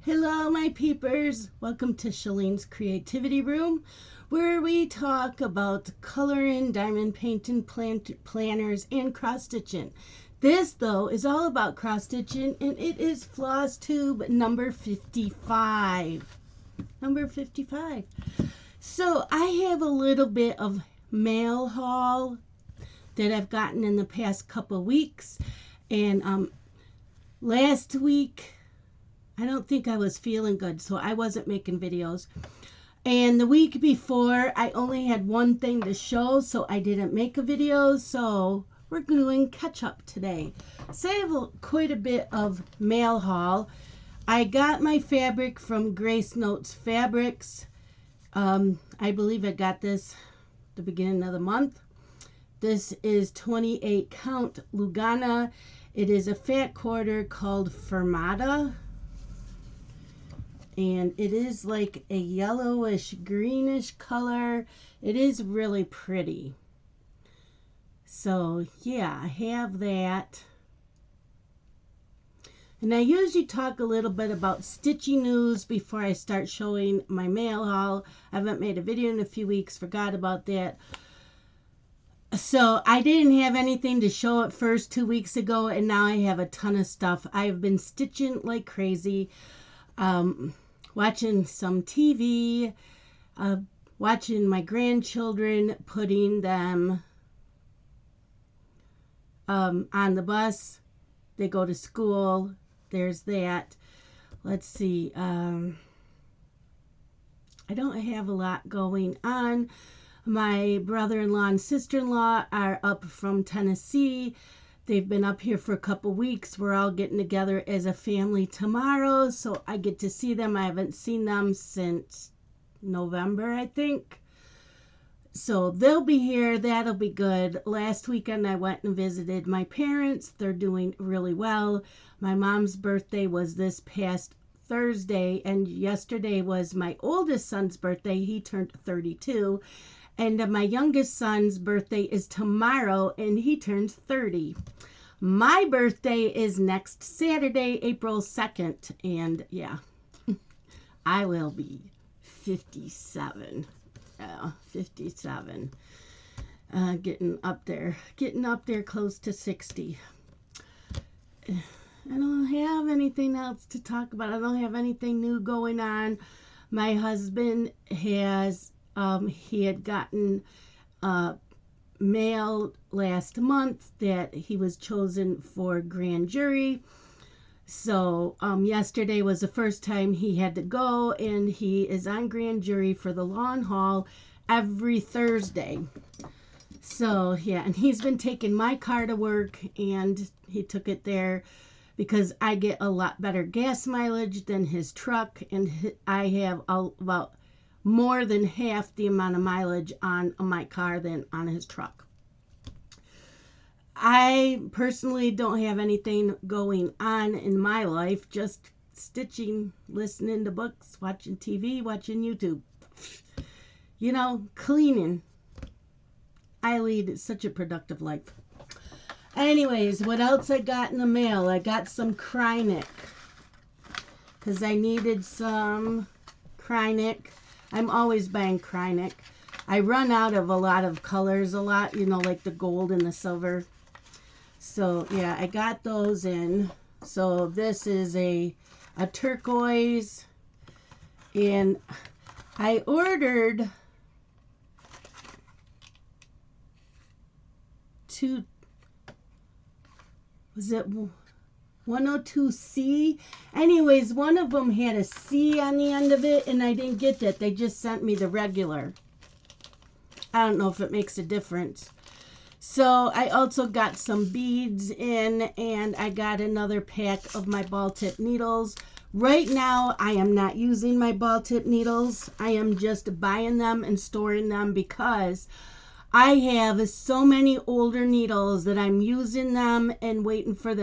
Hello, my peepers. Welcome to Shalene's Creativity Room, where we talk about coloring, diamond painting, planners, and cross-stitching. This, though, is all about cross-stitching, and it is Flosstube number 55. Number 55. So I have a little bit of mail haul that I've gotten in the past couple weeks. And last week, I don't think I was feeling good, so I wasn't making videos. And the week before, I only had one thing to show, so I didn't make a video. So we're doing catch up today. So I have quite a bit of mail haul. I got my fabric from Grace Notes Fabrics. I believe I got this the beginning of the month. This is 28 count Lugana. It is a fat quarter called Fermata. And it is like a yellowish greenish color. It is really pretty. So yeah, I have that. And I usually talk a little bit about stitching news before I start showing my mail haul. I haven't made a video in a few weeks, forgot about that. So I didn't have anything to show at first 2 weeks ago, and now I have a ton of stuff. I've been stitching like crazy. Watching some TV, watching my grandchildren, putting them on the bus. They go to school. There's that. Let's see. I don't have a lot going on. My brother-in-law and sister-in-law are up from Tennessee. They've been up here for a couple weeks. We're all getting together as a family tomorrow, so I get to see them. I haven't seen them since November, I think. So they'll be here. That'll be good. Last weekend, I went and visited my parents. They're doing really well. My mom's birthday was this past Thursday, and yesterday was my oldest son's birthday. He turned 32. And my youngest son's birthday is tomorrow, and he turns 30. My birthday is next Saturday, April 2nd, and yeah, I will be 57. 57. Getting up there close to 60. I don't have anything else to talk about. I don't have anything new going on. My husband has he had gotten mail last month that he was chosen for grand jury. So yesterday was the first time he had to go, and he is on grand jury for the lawn haul every Thursday. So yeah, and he's been taking my car to work, and he took it there because I get a lot better gas mileage than his truck, and I have about more than half the amount of mileage on my car than on his truck. I personally don't have anything going on in my life, just stitching, listening to books, watching TV, watching YouTube. You know, cleaning. I lead such a productive life. Anyways, what else I got in the mail? I got some Krynic because I needed some Krynic. I'm always buying Krynic. I run out of a lot of colors you know, like the gold and the silver. So, yeah, I got those in. So, this is a turquoise. And I ordered was it 102C? Anyways, one of them had a C on the end of it, and I didn't get that. They just sent me the regular. I don't know if it makes a difference. So I also got some beads in, and I got another pack of my ball tip needles. Right now, I am not using my ball tip needles. I am just buying them and storing them because I have so many older needles that I'm using them and waiting for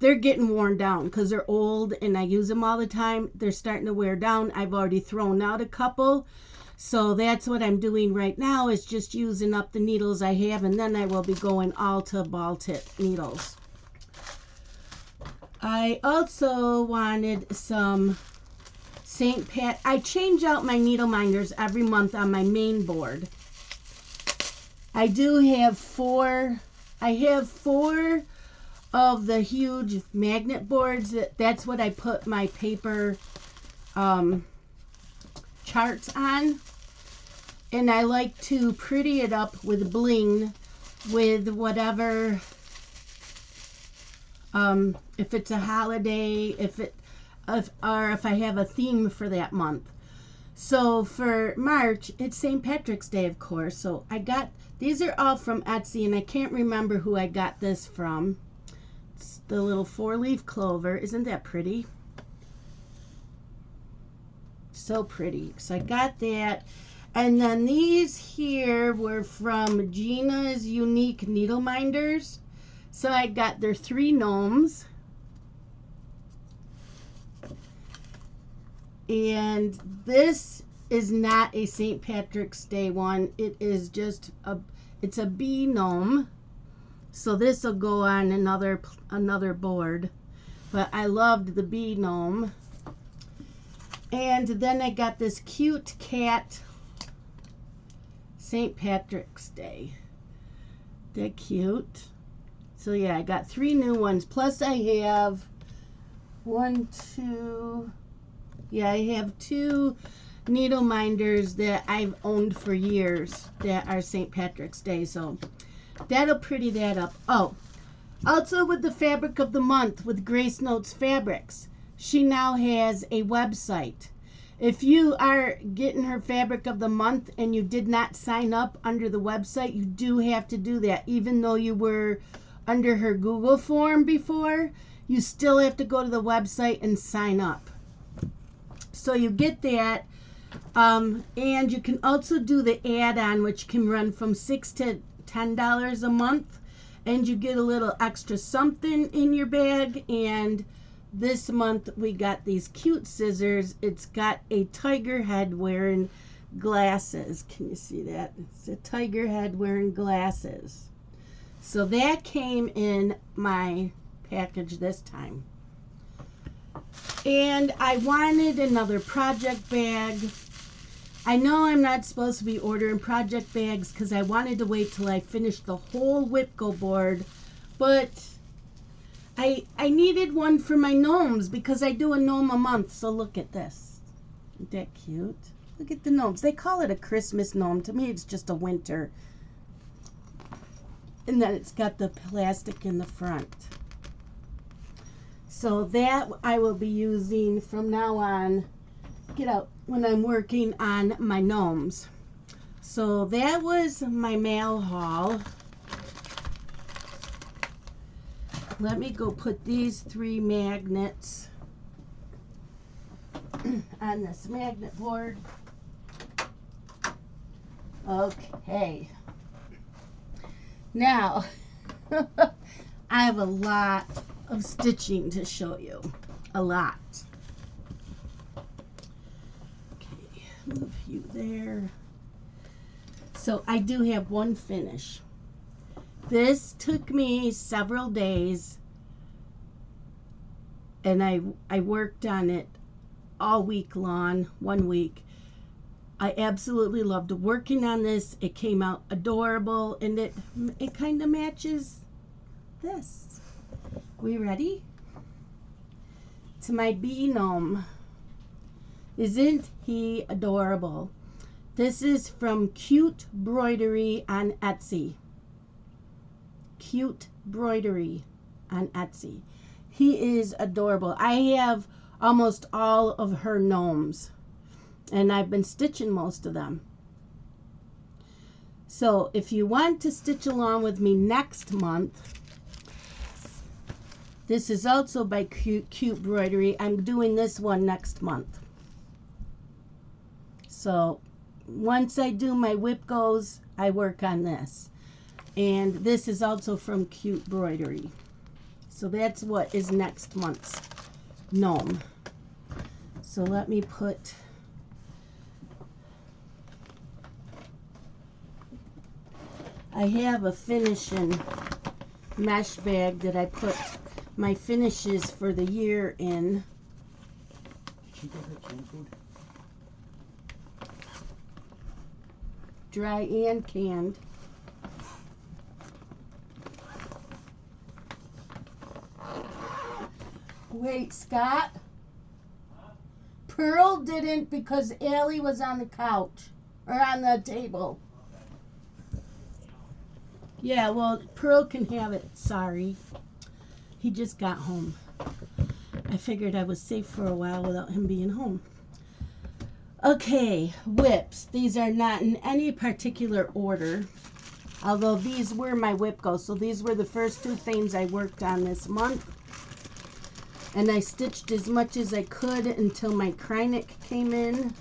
they're getting worn down because they're old and I use them all the time. They're starting to wear down. I've already thrown out a couple. So that's what I'm doing right now, is just using up the needles I have, and then I will be going all to ball tip needles. I also wanted some I change out my needle minders every month on my main board. I do have four. I have four of the huge magnet boards. That's what I put my paper charts on. And I like to pretty it up with bling, with whatever, if it's a holiday, or if I have a theme for that month. So for March, it's St. Patrick's Day, of course. So I got, these are all from Etsy, and I can't remember who I got this from. It's the little 4-leaf clover. Isn't that pretty? So pretty. So I got that. And then these here were from Gina's Unique Needle Minders. So I got their 3 gnomes. And this is not a St. Patrick's Day one. It is just it's a bee gnome. So this will go on another board. But I loved the bee gnome. And then I got this cute cat St. Patrick's Day. They're cute. So yeah, I got 3 new ones. Plus I have 1, 2... Yeah, I have 2 needle minders that I've owned for years that are St. Patrick's Day. So that'll pretty that up. Oh, also with the fabric of the month with Grace Notes Fabrics, she now has a website. If you are getting her fabric of the month and you did not sign up under the website, you do have to do that. Even though you were under her Google form before, you still have to go to the website and sign up. So you get that, and you can also do the add-on, which can run from $6 to $10 a month, and you get a little extra something in your bag. And this month we got these cute scissors. It's got a tiger head wearing glasses. Can you see that? It's a tiger head wearing glasses. So that came in my package this time. And I wanted another project bag. I know I'm not supposed to be ordering project bags because I wanted to wait till I finished the whole Whipco board, but I needed one for my gnomes because I do a gnome a month. So look at this. Isn't that cute? Look at the gnomes. They call it a Christmas gnome. To me, it's just a winter. And then it's got the plastic in the front. So that I will be using from now on, when I'm working on my gnomes. So that was my mail haul. Let me go put these 3 magnets on this magnet board. Okay. Now, I have a lot of stitching to show you. A lot. Okay, move you there. So I do have one finish. This took me several days, and I worked on it all week long, 1 week. I absolutely loved working on this. It came out adorable, and it kind of matches this. We ready? To my bee gnome. Isn't he adorable? This is from Cute Broidery on Etsy. Cute Broidery on Etsy. He is adorable. I have almost all of her gnomes, and I've been stitching most of them. So if you want to stitch along with me next month, this is also by Cute Broidery. I'm doing this one next month. So once I do my Whipcos, I work on this. And this is also from Cute Broidery. So that's what is next month's gnome. So let me put... I have a finishing mesh bag that I put my finishes for the year in. she get her canned food? Dry and canned. Wait, Scott? Pearl didn't because Allie was on the couch or on the table. Yeah, well, Pearl can have it. Sorry. He just got home. I figured I was safe for a while without him being home. Okay, whips. These are not in any particular order, although these were my whip goes. So these were the first two things I worked on this month. And I stitched as much as I could until my Krynic came in.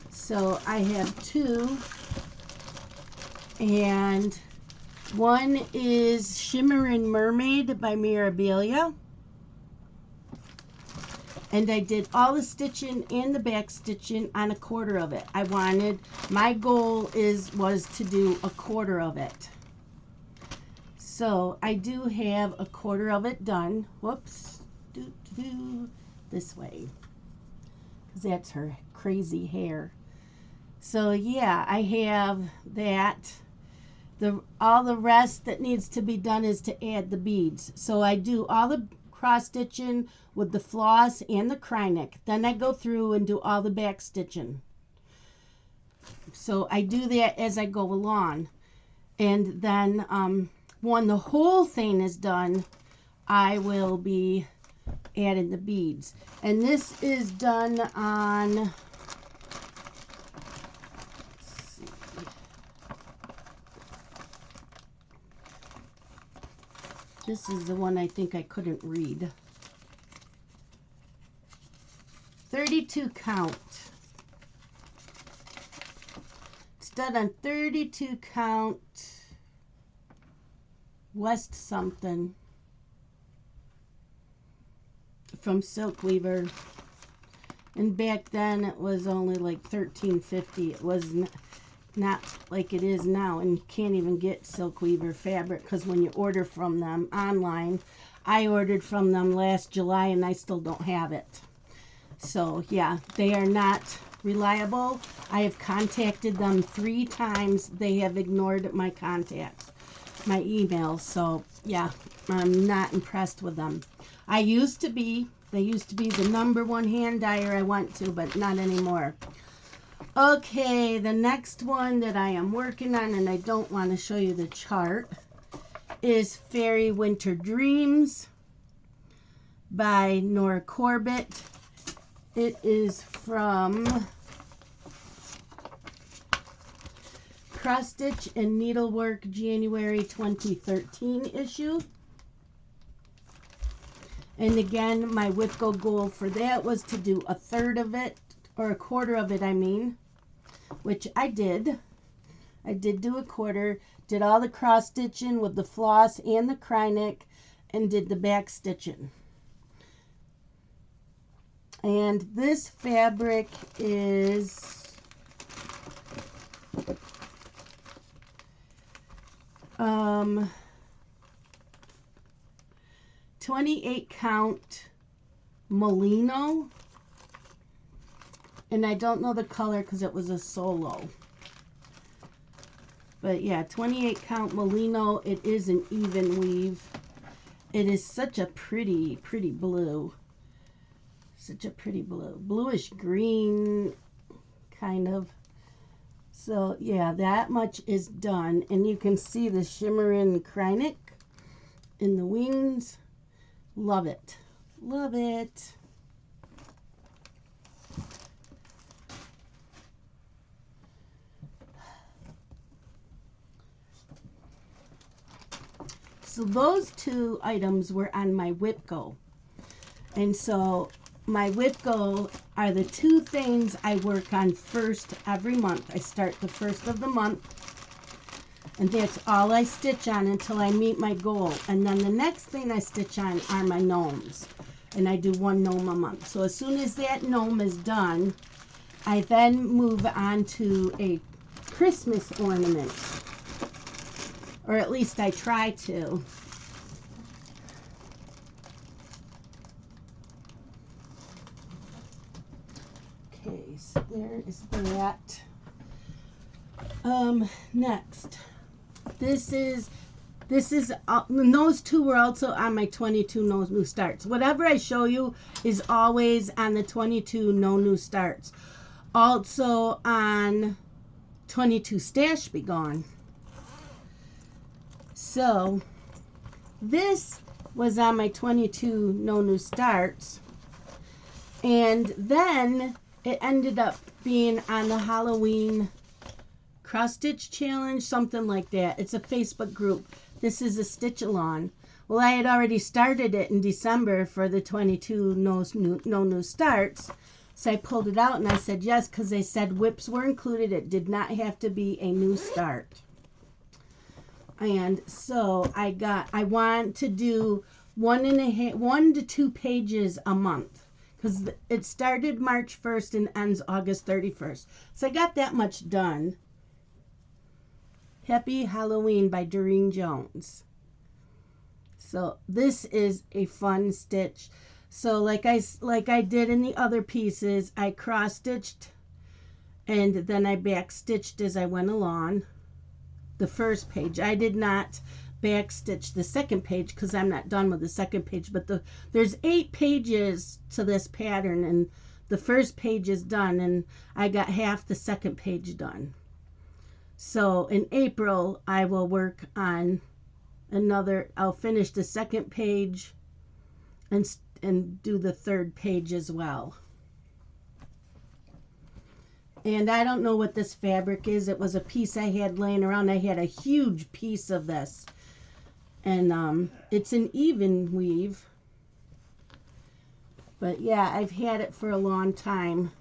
So I have two. And one is Shimmering Mermaid by Mirabilia. And I did all the stitching and the back stitching on a quarter of it. My goal was to do a quarter of it. So I do have a quarter of it done. Whoops. This way. Because that's her crazy hair. So yeah, I have that. All the rest that needs to be done is to add the beads. So I do all the cross stitching with the floss and the Krynic. Then I go through and do all the back stitching. So I do that as I go along. And then when the whole thing is done, I will be adding the beads. And this is done on, let's see. This is the one I think I couldn't read. 32 count. It's done on 32 count West something from Silk Weaver. And back then it was only like $13.50. It was not like it is now, and you can't even get Silk Weaver fabric because when you order from them online, I ordered from them last July and I still don't have it. So yeah, they are not reliable. I have contacted them 3 times. They have ignored my contacts, my emails. So yeah, I'm not impressed with them. They used to be the #1 hand dyer I went to, but not anymore. Okay, the next one that I am working on, and I don't want to show you the chart, is Fairy Winter Dreams by Nora Corbett. It is from Cross Stitch and Needlework January 2013 issue. And again, my WIPGO goal for that was to do a third of it, or a quarter of it, I mean, which I did. I did do a quarter, did all the cross stitching with the floss and the Krynic, and did the back stitching. And this fabric is 28 count Molino, and I don't know the color because it was a solo, but yeah, 28 count Molino. It is an even weave. It is such a pretty blue, such a pretty blue, bluish green kind of. So yeah, that much is done, and you can see the shimmering Krynic in the wings. Love it. Love it. So those 2 items were on my WIPGO. And so my WIPGO are the 2 things I work on first every month. I start the first of the month, and that's all I stitch on until I meet my goal. And then the next thing I stitch on are my gnomes. And I do 1 gnome a month. So as soon as that gnome is done, I then move on to a Christmas ornament. Or at least I try to. Okay, so there is that. Next, this is those two were also on my 22 no new starts. Whatever I show you is always on the 22 no new starts. Also on 22 stash be gone. So this was on my 22 no new starts, and then it ended up being on the Halloween cross stitch challenge, something like that. It's a Facebook group. This is a stitch along. Well, I had already started it in December for the 22 no new starts, so I pulled it out and I said yes, because they said whips were included. It did not have to be a new start. And so I want to do 1 to 2 pages a month, because it started March 1st and ends August 31st. So I got that much done. Happy Halloween by Doreen Jones. So this is a fun stitch. So like I did in the other pieces, I cross stitched and then I back stitched as I went along. The first page, I did not back stitch the second page because I'm not done with the second page, but there's 8 pages to this pattern, and the first page is done, and I got half the second page done. So in April, I will work on I'll finish the second page and do the third page as well. And I don't know what this fabric is. It was a piece I had laying around. I had a huge piece of this. And it's an even weave. But yeah, I've had it for a long time.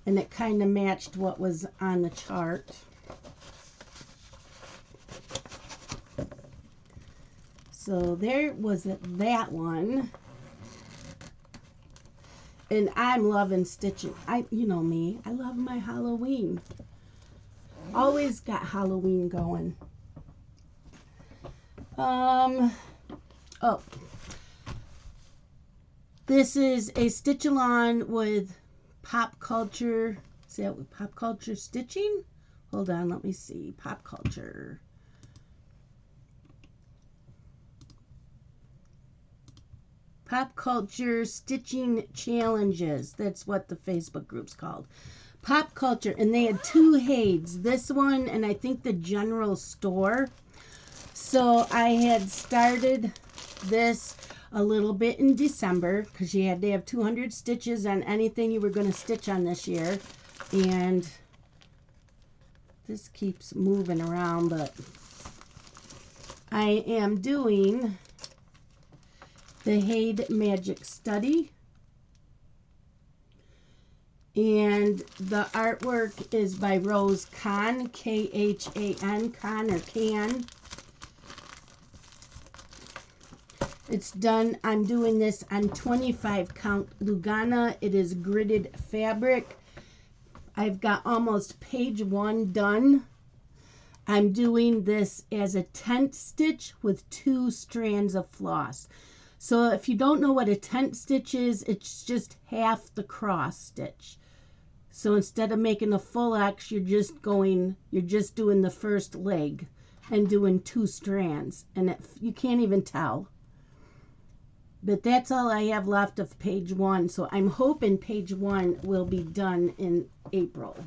And it kind of matched what was on the chart. So there was that one. And I'm loving stitching. You know me, I love my Halloween. Always got Halloween going. Oh, this is a stitch along with pop culture. Is that with pop culture stitching? Hold on, let me see. Pop culture. Pop culture stitching challenges. That's what the Facebook group's called. Pop culture. And they had 2 Hades. This one and I think the general store. So I had started this a little bit in December because they have 200 stitches on anything you were going to stitch on this year. And this keeps moving around, but I am doing the Hade Magic Study. And the artwork is by Rose Kahn, K-H-A-N, Kahn or Can. It's done. I'm doing this on 25 count Lugana. It is gridded fabric. I've got almost page 1 done. I'm doing this as a tent stitch with 2 strands of floss. So if you don't know what a tent stitch is, it's just half the cross stitch. So instead of making a full X, you're just doing the first leg and doing 2 strands. And you can't even tell. But that's all I have left of page 1. So I'm hoping page 1 will be done in April.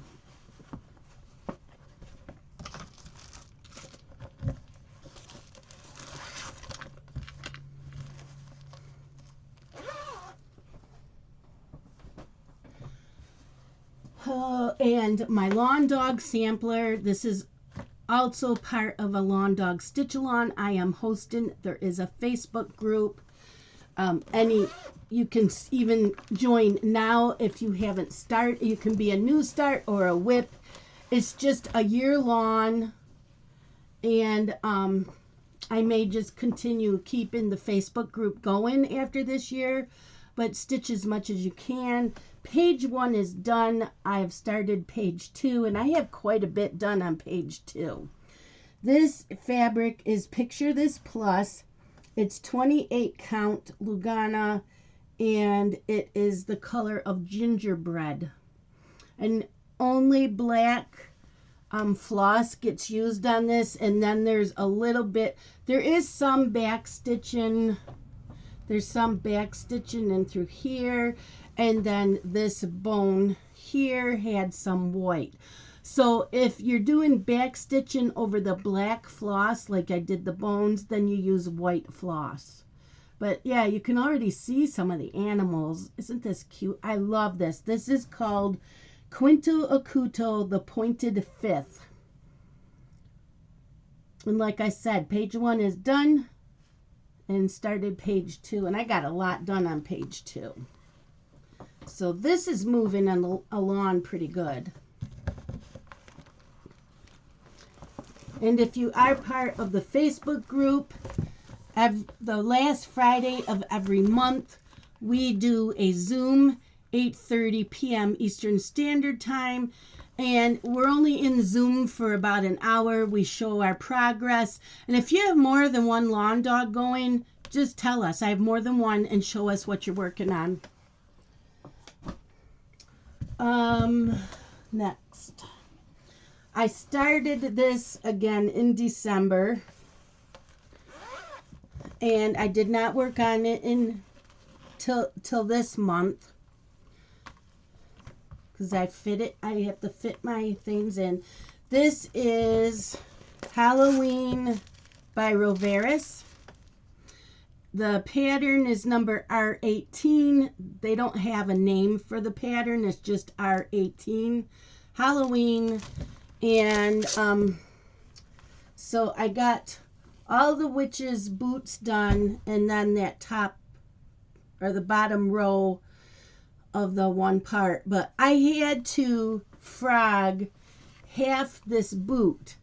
And my lawn dog sampler. This is also part of a lawn dog stitch along I am hosting. There is a Facebook group. You can even join now if you haven't started. You can be a new start or a whip. It's just a year long, and I may just continue keeping the Facebook group going after this year, but stitch as much as you can. Page 1 is done. I have started page 2, and I have quite a bit done on page 2. This fabric is Picture This Plus. It's 28 count Lugana, and it is the color of gingerbread. And only black floss gets used on this, and then there's a little bit, there is some back stitching, there's some back stitching in through here, and then this bone here had some white. So if you're doing back stitching over the black floss like I did the bones, then you use white floss. But yeah, you can already see some of the animals. Isn't this cute? I love this. This is called Quinto Acuto, the Pointed Fifth. And like I said, page 1 is done and started page 2. And I got a lot done on page 2. So this is moving along pretty good. And if you are part of the Facebook group, the last Friday of every month, we do a Zoom, 8:30 p.m. Eastern Standard Time. And we're only in Zoom for about an hour. We show our progress. And if you have more than one lawn dog going, just tell us. I have more than one, and show us what you're working on. Next. I started this again in December. And I did not work on it till this month, because I have to fit my things in. This is Halloween by Roveris. The pattern is number R18. They don't have a name for the pattern. It's just R18. Halloween. And so I got all the witches' boots done, and then that top or the bottom row of the one part. But I had to frog half this boot.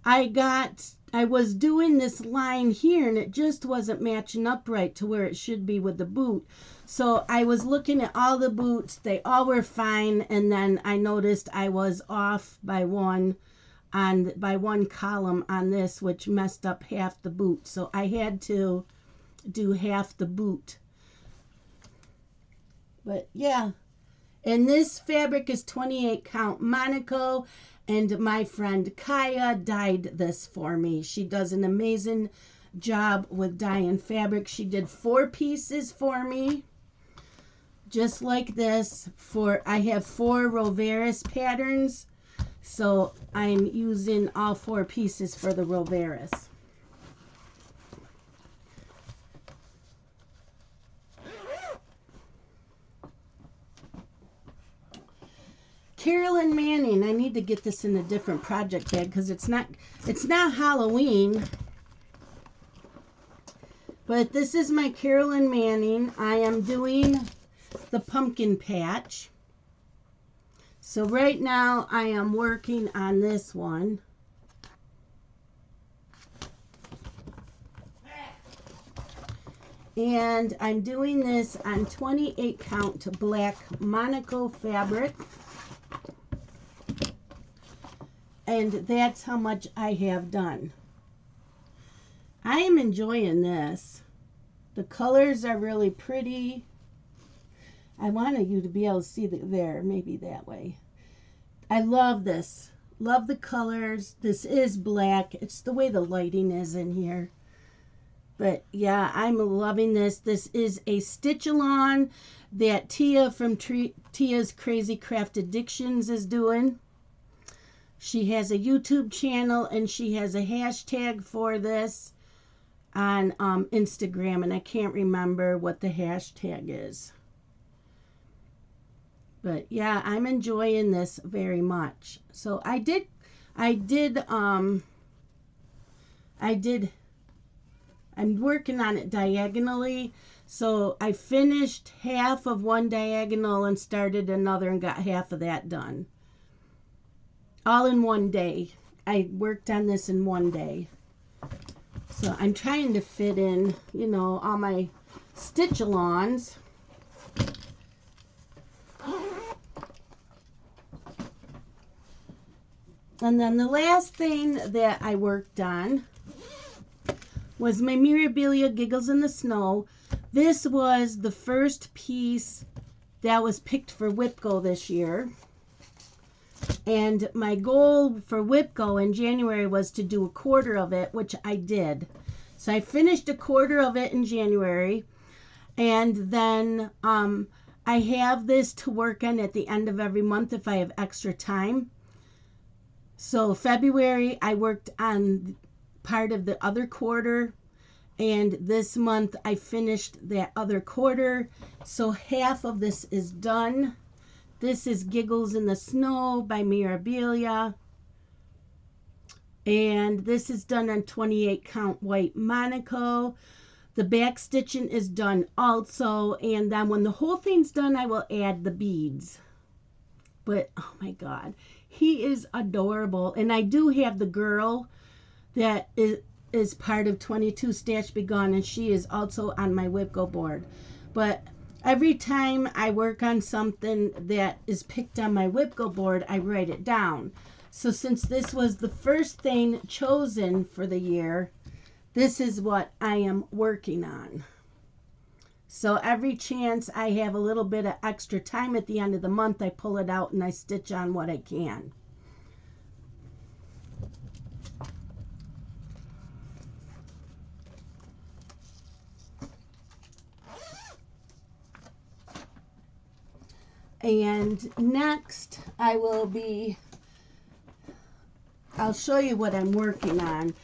I was doing this line here, and it just wasn't matching up right to where it should be with the boot. So I was looking at all the boots. They all were fine, and then I noticed I was off by one column on this, which messed up half the boot. So I had to do half the boot. But yeah, and this fabric is 28 count Monaco, and my friend Kaya dyed this for me. She does an amazing job with dyeing fabric. She did 4 pieces for me, just like this. I have 4 Roveris patterns, so I'm using all 4 pieces for the Roveris. Carolyn Manning. I need to get this in a different project bag because it's not Halloween. But this is my Carolyn Manning. I am doing the pumpkin patch. So right now I am working on this one. And I'm doing this on 28 count black Monaco fabric. And that's how much I have done. I am enjoying this. The colors are really pretty. I wanted you to be able to see there, maybe that way. I love this. Love the colors. This is black. It's the way the lighting is in here. But yeah, I'm loving this. This is a stitch-along that Tia from Tia's Crazy Craft Addictions is doing. She has a YouTube channel, and she has a hashtag for this on Instagram, and I can't remember what the hashtag is. But yeah, I'm enjoying this very much. So I'm working on it diagonally. So I finished half of one diagonal and started another and got half of that done. All in one day. I worked on this in one day. So I'm trying to fit in, you know, all my stitch-alongs. And then the last thing that I worked on was my Mirabilia Giggles in the Snow. This was the first piece that was picked for WIPGO this year. And my goal for WIPGO in January was to do a quarter of it, which I did. So I finished a quarter of it in January. And then I have this to work on at the end of every month if I have extra time. So February, I worked on part of the other quarter. And this month, I finished that other quarter. So half of this is done. This is Giggles in the Snow by Mirabilia. And this is done on 28 count white Monaco. The back stitching is done also. And then when the whole thing's done, I will add the beads. But, oh my God, he is adorable. And I do have the girl that is part of 22 Stash Be Gone, and she is also on my WIPGO board. But every time I work on something that is picked on my WIPGO board, I write it down. So since this was the first thing chosen for the year, this is what I am working on. So every chance I have a little bit of extra time at the end of the month, I pull it out and I stitch on what I can. And next I'll show you what I'm working on.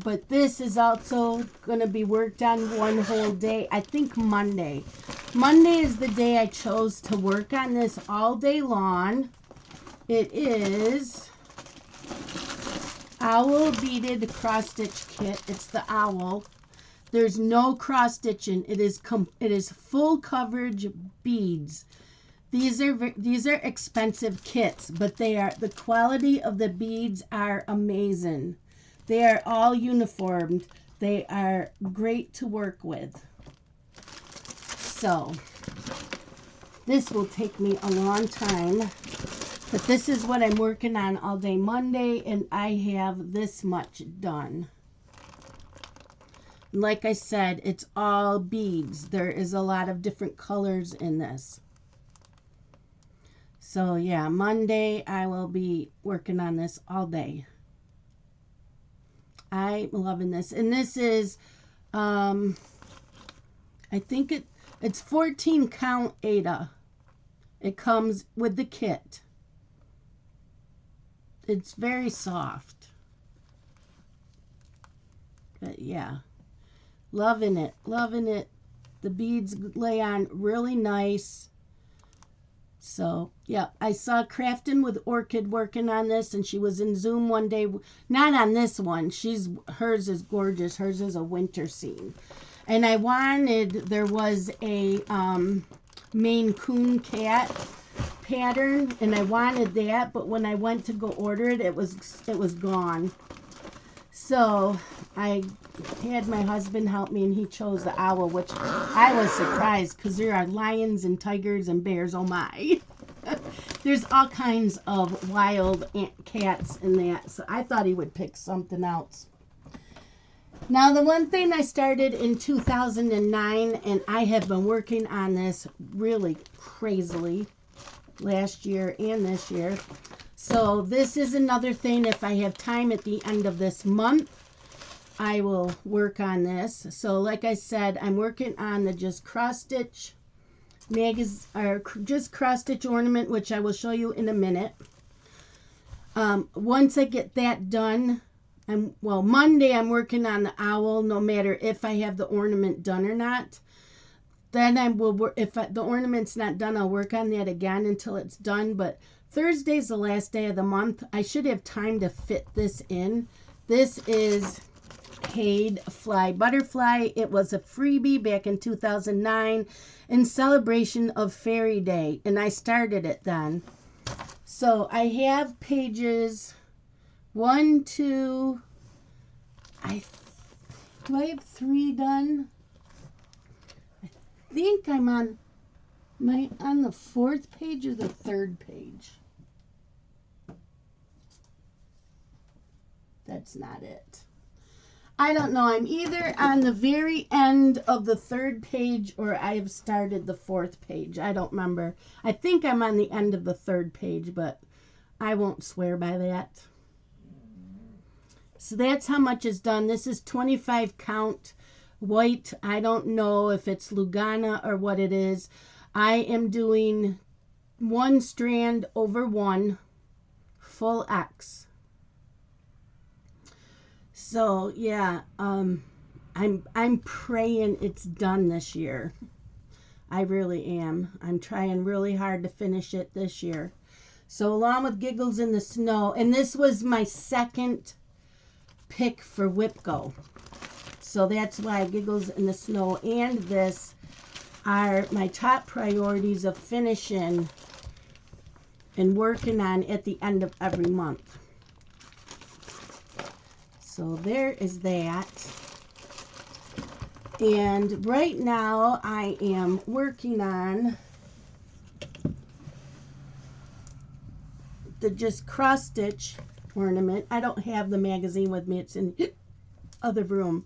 But this is also going to be worked on one whole day. I think Monday. Monday is the day I chose to work on this all day long. It is Owl Beaded Cross Stitch Kit. It's the owl. There's no cross stitching. It is full coverage beads. These are expensive kits, but the quality of the beads are amazing. They are all uniformed. They are great to work with. So this will take me a long time, but this is what I'm working on all day Monday, and I have this much done. Like I said, it's all beads. There is a lot of different colors in this. So yeah, Monday I will be working on this all day. I'm loving this. And this is, I think it's 14 count Ada. It comes with the kit. It's very soft. But yeah, loving it, loving it. The beads lay on really nice. So, yeah, I saw Craftin' with Orchid working on this, and she was in Zoom one day. Not on this one. Hers is gorgeous. Hers is a winter scene. And there was a Maine Coon cat pattern, and I wanted that, but when I went to go order it, it was gone. So I had my husband help me, and he chose the owl, which I was surprised because there are lions and tigers and bears. Oh my. There's all kinds of wild cats in that, so I thought he would pick something else. Now, the one thing I started in 2009, and I have been working on this really crazily last year and this year. So this is another thing, if I have time at the end of this month, I will work on this. So like I said, I'm working on the just cross stitch ornament, which I will show you in a minute. Once I get that done, Monday I'm working on the owl, no matter if I have the ornament done or not. Then I will work, if the ornament's not done, I'll work on that again until it's done. But Thursday's the last day of the month. I should have time to fit this in. This is Paid Fly Butterfly. It was a freebie back in 2009 in celebration of Fairy Day, and I started it then. So I have pages 1, 2, do I have 3 done? I think I'm on the 4th page or the 3rd page. That's not it. I don't know. I'm either on the very end of the 3rd page or I have started the 4th page. I don't remember. I think I'm on the end of the 3rd page, but I won't swear by that. So that's how much is done. This is 25 count white. I don't know if it's Lugana or what it is. I am doing 1 strand over 1 full X. So yeah, I'm praying it's done this year. I really am. I'm trying really hard to finish it this year. So along with Giggles in the Snow, and this was my 2nd pick for WhipGo. So that's why Giggles in the Snow and this are my top priorities of finishing and working on at the end of every month. So there is that. And right now I am working on the just cross stitch ornament. I don't have the magazine with me. It's in the other room.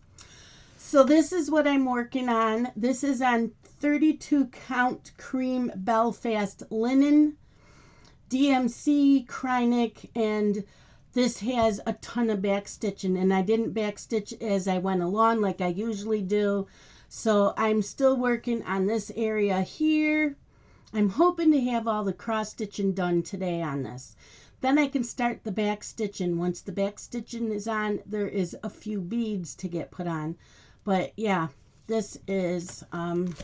So this is what I'm working on. This is on 32 count cream Belfast linen, DMC, Krynic, and this has a ton of back stitching, and I didn't back stitch as I went along like I usually do. So I'm still working on this area here. I'm hoping to have all the cross stitching done today on this. Then I can start the back stitching. Once the back stitching is on, there is a few beads to get put on. But yeah, this is that's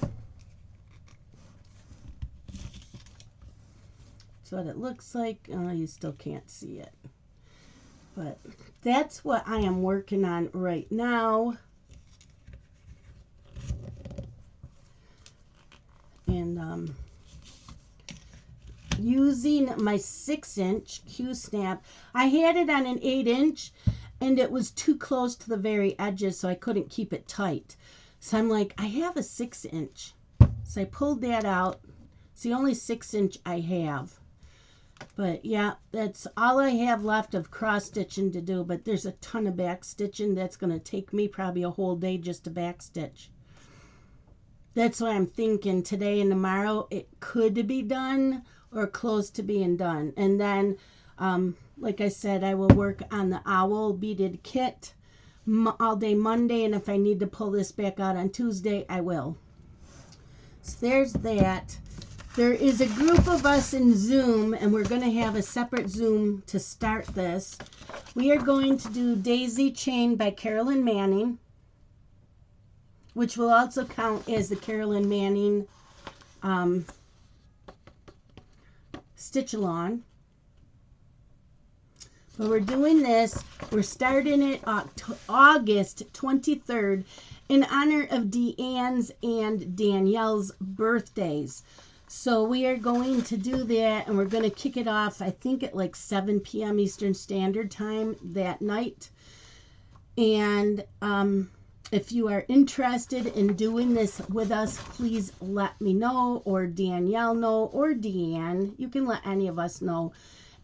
what it looks like. Oh, you still can't see it. But that's what I am working on right now. And using my 6-inch Q-snap. I had it on an 8-inch and it was too close to the very edges, so I couldn't keep it tight. So I'm like, I have a 6-inch. So I pulled that out. It's the only 6-inch I have. But yeah, that's all I have left of cross stitching to do, but there's a ton of back stitching that's going to take me probably a whole day just to back stitch. That's why I'm thinking today and tomorrow it could be done or close to being done. And then, like I said, I will work on the owl beaded kit all day Monday, and if I need to pull this back out on Tuesday, I will. So there's that. There is a group of us in Zoom, and we're going to have a separate Zoom to start this. We are going to do Daisy Chain by Carolyn Manning, which will also count as the Carolyn Manning stitch along. But we're doing this. We're starting it August 23rd in honor of Deanne's and Danielle's birthdays. So we are going to do that, and we're going to kick it off, I think, at like 7 p.m. Eastern Standard Time that night. And if you are interested in doing this with us, please let me know, or Danielle know, or Deanne. You can let any of us know.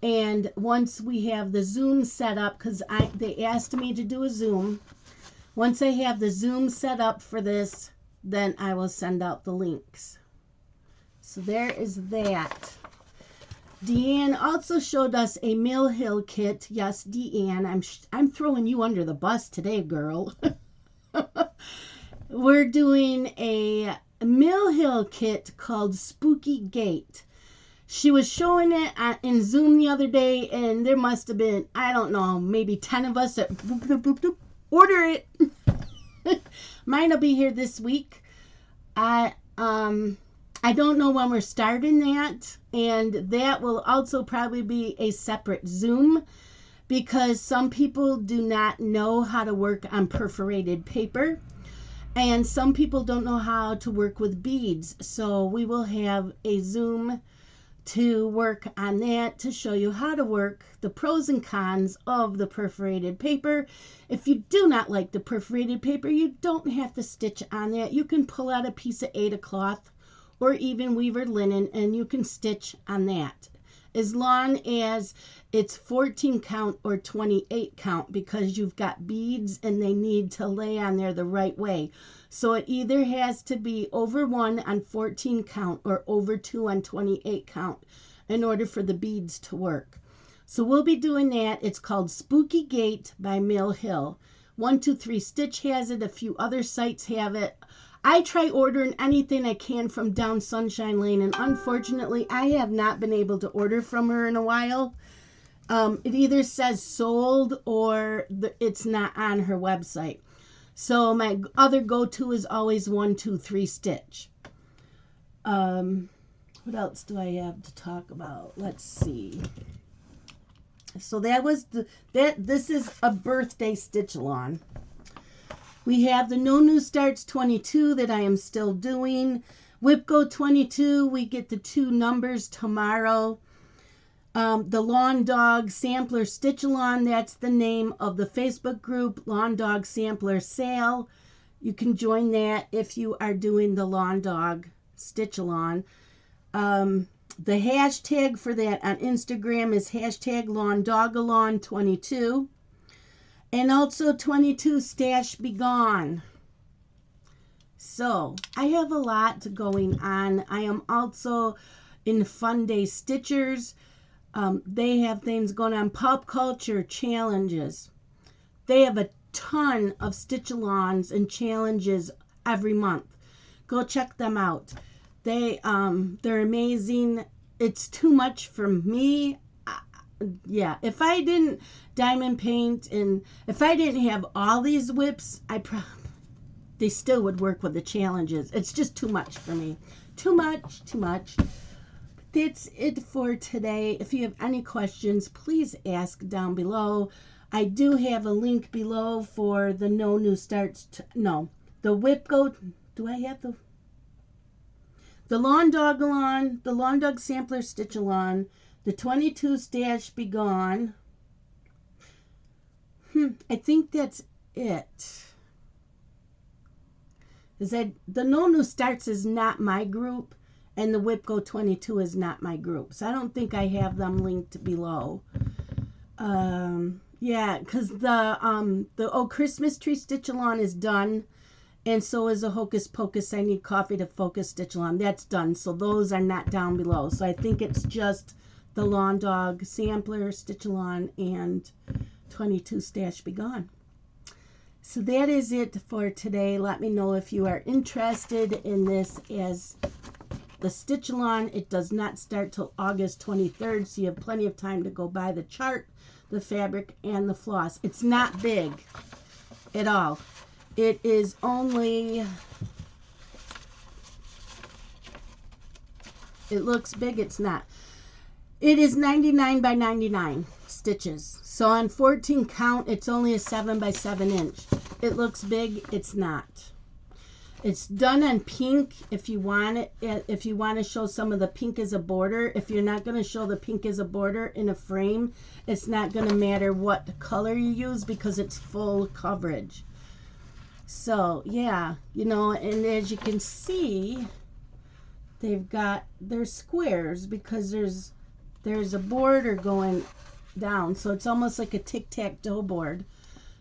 And once we have the Zoom set up, because they asked me to do a Zoom. Once I have the Zoom set up for this, then I will send out the links. So there is that. Deanne also showed us a Mill Hill kit. Yes, Deanne, I'm throwing you under the bus today, girl. We're doing a Mill Hill kit called Spooky Gate. She was showing it in Zoom the other day, and there must have been, I don't know, maybe 10 of us that order it. Mine will be here this week. I don't know when we're starting that, and that will also probably be a separate Zoom because some people do not know how to work on perforated paper, and some people don't know how to work with beads. So we will have a Zoom to work on that, to show you how to work the pros and cons of the perforated paper. If you do not like the perforated paper, you don't have to stitch on that. You can pull out a piece of Aida cloth or even Weaver linen, and you can stitch on that. as long as it's 14 count or 28 count, because you've got beads and they need to lay on there the right way. So it either has to be over 1 on 14 count or over 2 on 28 count in order for the beads to work. So we'll be doing that. It's called Spooky Gate by Mill Hill. 123 Stitch has it. A few other sites have it. I try ordering anything I can from down Sunshine Lane, and unfortunately, I have not been able to order from her in a while. It either says sold or it's not on her website. So my other go-to is always 123 Stitch. What else do I have to talk about? Let's see. So that was this is a birthday stitch-along. We have the No New Starts 22 that I am still doing. Whip Go 22, we get the 2 numbers tomorrow. The Lawn Dog Sampler Stitch-Along, that's the name of the Facebook group, Lawn Dog Sampler Sale. You can join that if you are doing the Lawn Dog Stitch-Along. The hashtag for that on Instagram is hashtag LawnDogalong22. And also 22 Stash Be Gone. So I have a lot going on. I am also in Fun Day Stitchers. They have things going on. Pop Culture Challenges. They have a ton of stitch-alongs and challenges every month. Go check them out. They're amazing. It's too much for me. Yeah, if I didn't diamond paint and if I didn't have all these whips, they still would work with the challenges. It's just too much for me. Too much. That's it for today. If you have any questions, please ask down below. I do have a link below for the No New Starts. The Whip Go. Do I have the Lawn Dog-along, the Lawn Dog Sampler Stitch-along, the 22 Stash Be Gone. I think that's it. The No New Starts is not my group, and the Whip Go 22 is not my group. So I don't think I have them linked below. Yeah, because the Christmas Tree Stitch-along is done. And so is a Hocus Pocus I Need Coffee to Focus Stitch-along. That's done. So those are not down below. So I think it's just the Lawn Dog Sampler Stitch-along and 22 Stash Be Gone. So that is it for today. Let me know if you are interested in this as the Stitch-along. It does not start till August 23rd, so you have plenty of time to go buy the chart, the fabric, and the floss. It's not big at all. It is only, it looks big, it's not. It is 99 by 99 stitches. So on 14 count, it's only a 7 by 7 inch. It looks big, it's not. It's done on pink if you want it, if you want to show some of the pink as a border. If you're not going to show the pink as a border in a frame, it's not going to matter what color you use because it's full coverage. So yeah, and as you can see, they've got their squares because there's a border going down, so it's almost like a tic-tac-toe board.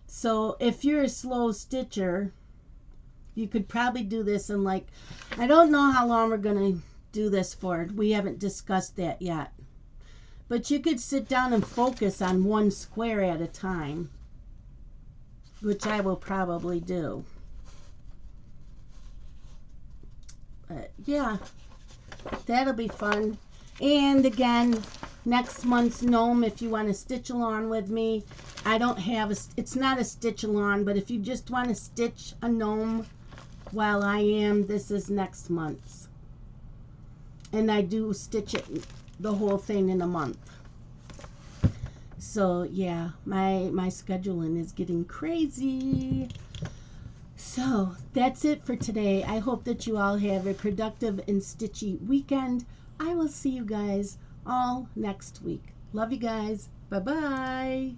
So if you're a slow stitcher, you could probably do this in I don't know how long we're gonna do this for. We haven't discussed that yet, but you could sit down and focus on one square at a time, which I will probably do. But yeah, that'll be fun. And again, next month's gnome, if you want to stitch along with me, I don't have it's not a stitch along, but if you just want to stitch a gnome while I am, this is next month's. And I do stitch it, the whole thing, in a month. So yeah, my scheduling is getting crazy. So that's it for today. I hope that you all have a productive and stitchy weekend. I will see you guys all next week. Love you guys. Bye-bye.